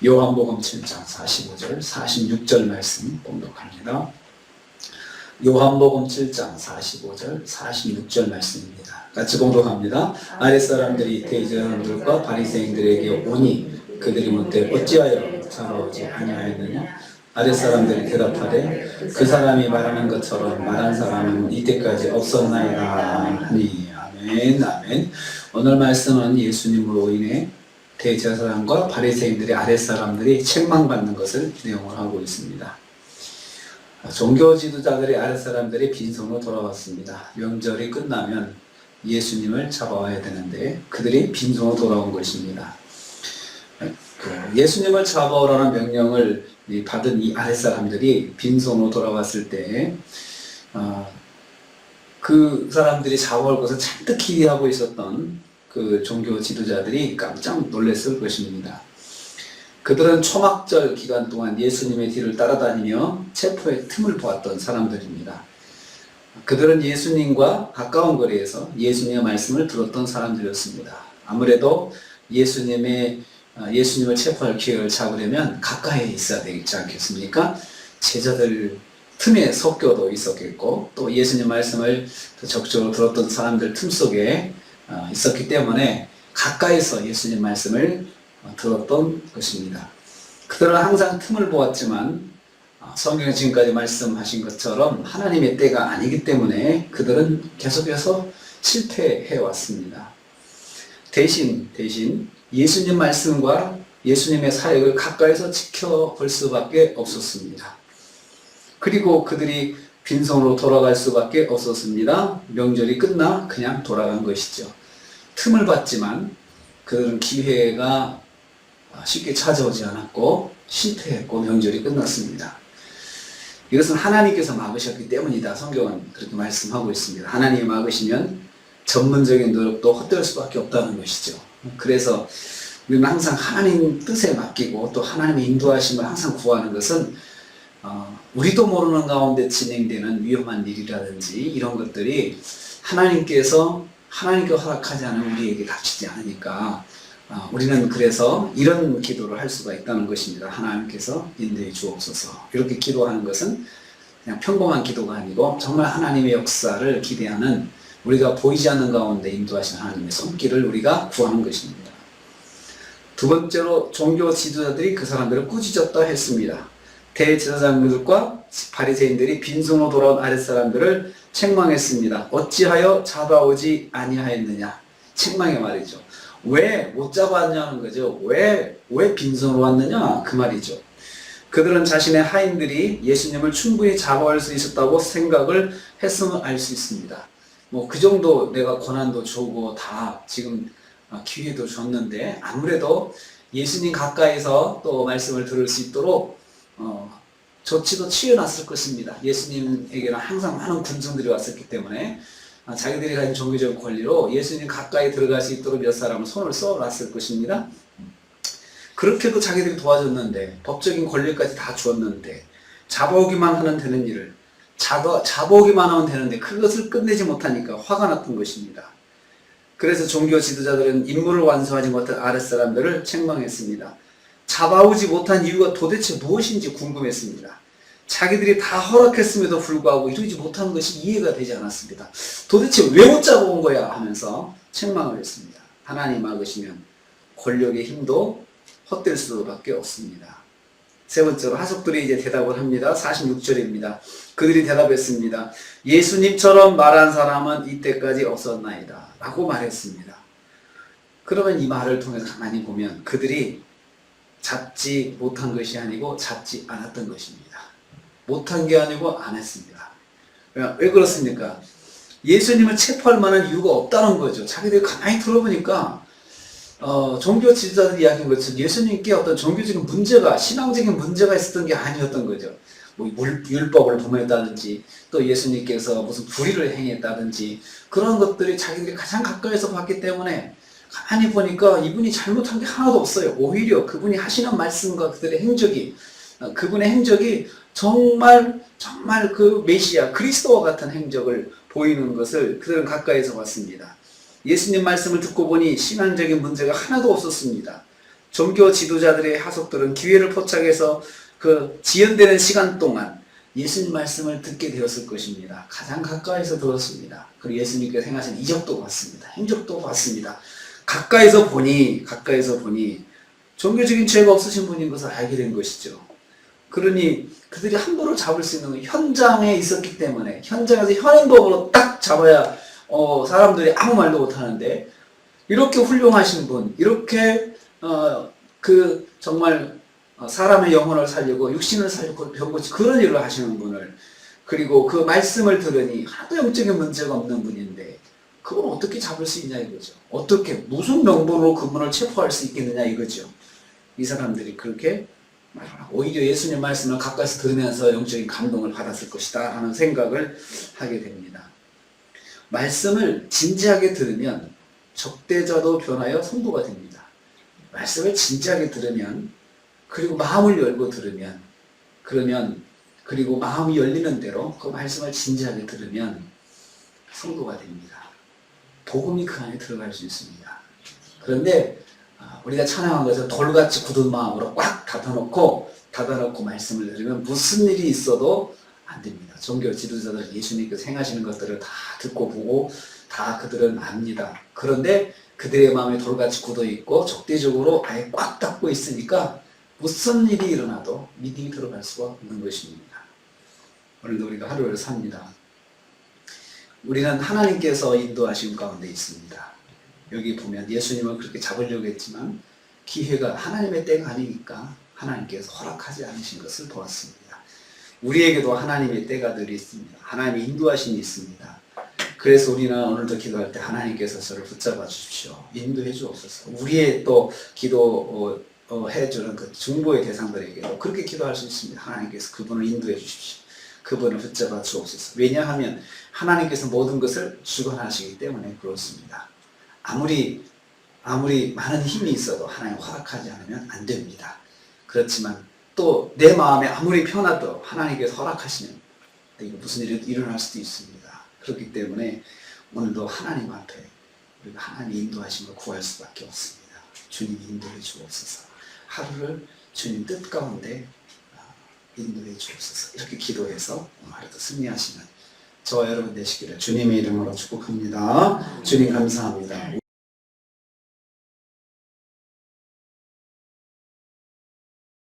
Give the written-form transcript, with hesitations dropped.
요한복음 7장 45절, 46절 말씀 봉독합니다. 요한복음 7장 45절, 46절 말씀입니다. 같이 봉독합니다. 아랫사람들이 대제사장들과 바리새인들에게 오니 그들이 묻되 어찌하여 잡아오지 아니하였느냐? 아랫사람들이 대답하되 그 사람이 말하는 것처럼 말한 사람은 이때까지 없었나이다 하니. 아멘. 아멘. 오늘 말씀은 예수님으로 인해 대제사장과 바리새인들의 아랫사람들이 책망받는 것을 내용을 하고 있습니다. 종교 지도자들의 아랫사람들이 빈손으로 돌아왔습니다. 명절이 끝나면 예수님을 잡아와야 되는데 그들이 빈손으로 돌아온 것입니다. 예수님을 잡아오라는 명령을 받은 이 아랫사람들이 빈손으로 돌아왔을 때 그 사람들이 잡아올 것을 잔뜩 기대하고 있었던 그 종교 지도자들이 깜짝 놀랐을 것입니다. 그들은 초막절 기간 동안 예수님의 뒤를 따라다니며 체포의 틈을 보았던 사람들입니다. 그들은 예수님과 가까운 거리에서 예수님의 말씀을 들었던 사람들이었습니다. 아무래도 예수님을 체포할 기회를 잡으려면 가까이에 있어야 되지 않겠습니까? 제자들 틈에 섞여도 있었겠고 또 예수님 말씀을 더 적극적으로 들었던 사람들 틈 속에 있었기 때문에 가까이서 예수님 말씀을 들었던 것입니다. 그들은 항상 틈을 보았지만 성경에 지금까지 말씀하신 것처럼 하나님의 때가 아니기 때문에 그들은 계속해서 실패해 왔습니다. 대신 예수님 말씀과 예수님의 사역을 가까이서 지켜볼 수밖에 없었습니다. 그리고 그들이 빈손으로 돌아갈 수밖에 없었습니다. 명절이 끝나 그냥 돌아간 것이죠. 틈을 봤지만 그들은 기회가 쉽게 찾아오지 않았고 실패했고 명절이 끝났습니다. 이것은 하나님께서 막으셨기 때문이다. 성경은 그렇게 말씀하고 있습니다. 하나님이 막으시면 전문적인 노력도 헛될 수밖에 없다는 것이죠. 그래서 우리는 항상 하나님 뜻에 맡기고 또 하나님의 인도하심을 항상 구하는 것은 우리도 모르는 가운데 진행되는 위험한 일이라든지 이런 것들이 하나님께 허락하지 않은 우리에게 닥치지 않으니까 우리는 그래서 이런 기도를 할 수가 있다는 것입니다. 하나님께서 인도해 주옵소서. 이렇게 기도하는 것은 그냥 평범한 기도가 아니고 정말 하나님의 역사를 기대하는 우리가 보이지 않는 가운데 인도하신 하나님의 손길을 우리가 구하는 것입니다. 두 번째로 종교 지도자들이 그 사람들을 꾸짖었다 했습니다. 대제사장들과 바리새인들이 빈손으로 돌아온 아랫사람들을 책망했습니다. 어찌하여 잡아오지 아니하였느냐? 책망의 말이죠. 왜 못 잡아왔냐는 거죠. 왜 빈손으로 왔느냐? 그 말이죠. 그들은 자신의 하인들이 예수님을 충분히 잡아올 수 있었다고 생각을 했음을 알 수 있습니다. 그 정도 내가 권한도 주고 다 지금 기회도 줬는데 아무래도 예수님 가까이서 또 말씀을 들을 수 있도록 조치도 취해놨을 것입니다. 예수님에게는 항상 많은 군중들이 왔었기 때문에 자기들이 가진 종교적 권리로 예수님 가까이 들어갈 수 있도록 몇 사람은 손을 써놨을 것입니다. 그렇게도 자기들이 도와줬는데 법적인 권리까지 다 주었는데 잡아오기만 하면 되는 일을 잡아오기만 하면 되는데 그것을 끝내지 못하니까 화가 났던 것입니다. 그래서 종교 지도자들은 임무를 완수하지 못한 아랫사람들을 책망했습니다. 잡아오지 못한 이유가 도대체 무엇인지 궁금했습니다. 자기들이 다 허락했음에도 불구하고 이루지 못한 것이 이해가 되지 않았습니다. 도대체 왜 못 잡아온 거야 하면서 책망을 했습니다. 하나님 막으시면 권력의 힘도 헛될 수밖에 없습니다. 세 번째로 하석들이 이제 대답을 합니다. 46절입니다. 그들이 대답했습니다. 예수님처럼 말한 사람은 이때까지 없었나이다 라고 말했습니다. 그러면 이 말을 통해서 가만히 보면 그들이 잡지 못한 것이 아니고 잡지 않았던 것입니다. 못한 게 아니고 안 했습니다. 왜 그렇습니까? 예수님을 체포할 만한 이유가 없다는 거죠. 자기들이 가만히 들어보니까 종교 지도자들이 이야기한 것처럼 예수님께 어떤 종교적인 문제가 신앙적인 문제가 있었던 게 아니었던 거죠. 율법을 범했다든지 또 예수님께서 무슨 불의를 행했다든지 그런 것들이 자기들이 가장 가까이서 봤기 때문에 가만히 보니까 이분이 잘못한 게 하나도 없어요. 오히려 그분이 하시는 말씀과 그들의 그분의 행적이 정말 그 메시아 그리스도와 같은 행적을 보이는 것을 그들은 가까이서 봤습니다. 예수님 말씀을 듣고 보니 신앙적인 문제가 하나도 없었습니다. 종교 지도자들의 하속들은 기회를 포착해서 그 지연되는 시간 동안 예수님 말씀을 듣게 되었을 것입니다. 가장 가까이서 들었습니다. 그리고 예수님께서 행하신 이적도 봤습니다. 행적도 봤습니다. 가까이서 보니 종교적인 죄가 없으신 분인 것을 알게 된 것이죠. 그러니 그들이 함부로 잡을 수 있는 건 현장에 있었기 때문에 현장에서 현행범으로 딱 잡아야 사람들이 아무 말도 못하는데 이렇게 훌륭하신 분, 이렇게 정말 사람의 영혼을 살리고 육신을 살리고 병고치 그런 일을 하시는 분을, 그리고 그 말씀을 들으니 하나도 영적인 문제가 없는 분인데 그걸 어떻게 잡을 수 있냐 이거죠. 어떻게 무슨 명분으로 그분을 체포할 수 있겠느냐 이거죠. 이 사람들이 그렇게 말하고 오히려 예수님 말씀을 가까이서 들으면서 영적인 감동을 받았을 것이다 하는 생각을 하게 됩니다. 말씀을 진지하게 들으면 적대자도 변하여 성부가 됩니다. 말씀을 진지하게 들으면, 그리고 마음을 열고 들으면, 그리고 마음이 열리는 대로 그 말씀을 진지하게 들으면 성도가 됩니다. 복음이 그 안에 들어갈 수 있습니다. 그런데 우리가 찬양한 것은 돌같이 굳은 마음으로 꽉 닫아놓고 말씀을 들으면 무슨 일이 있어도 안 됩니다. 종교 지도자들 예수님께서 행하시는 것들을 다 듣고 보고 다 그들은 압니다. 그런데 그들의 마음이 돌같이 굳어 있고 적대적으로 아예 꽉 닫고 있으니까 무슨 일이 일어나도 믿음이 들어갈 수가 없는 것입니다. 오늘도 우리가 하루를 삽니다. 우리는 하나님께서 인도하신 가운데 있습니다. 여기 보면 예수님을 그렇게 잡으려고 했지만 기회가 하나님의 때가 아니니까 하나님께서 허락하지 않으신 것을 보았습니다. 우리에게도 하나님의 때가 늘 있습니다. 하나님의 인도하심이 있습니다. 그래서 우리는 오늘도 기도할 때 하나님께서 저를 붙잡아 주십시오. 인도해 주옵소서. 우리의 또 기도해주는 그 중보의 대상들에게도 그렇게 기도할 수 있습니다. 하나님께서 그분을 인도해 주십시오. 그분을 붙잡아 주옵소서. 왜냐하면 하나님께서 모든 것을 주관하시기 때문에 그렇습니다. 아무리 많은 힘이 있어도 하나님 허락하지 않으면 안 됩니다. 그렇지만 또 내 마음에 아무리 편하도 하나님께서 허락하시면 이거 무슨 일이 일어날 수도 있습니다. 그렇기 때문에 오늘도 하나님 앞에 우리가 하나님 인도하심을 구할 수밖에 없습니다. 주님 인도해 주옵소서. 하루를 주님 뜻 가운데 인도해 주옵소서. 이렇게 기도해서 오늘 하루도 승리하시는 저와 여러분 되시기를 주님의 이름으로 축복합니다. 주님 감사합니다.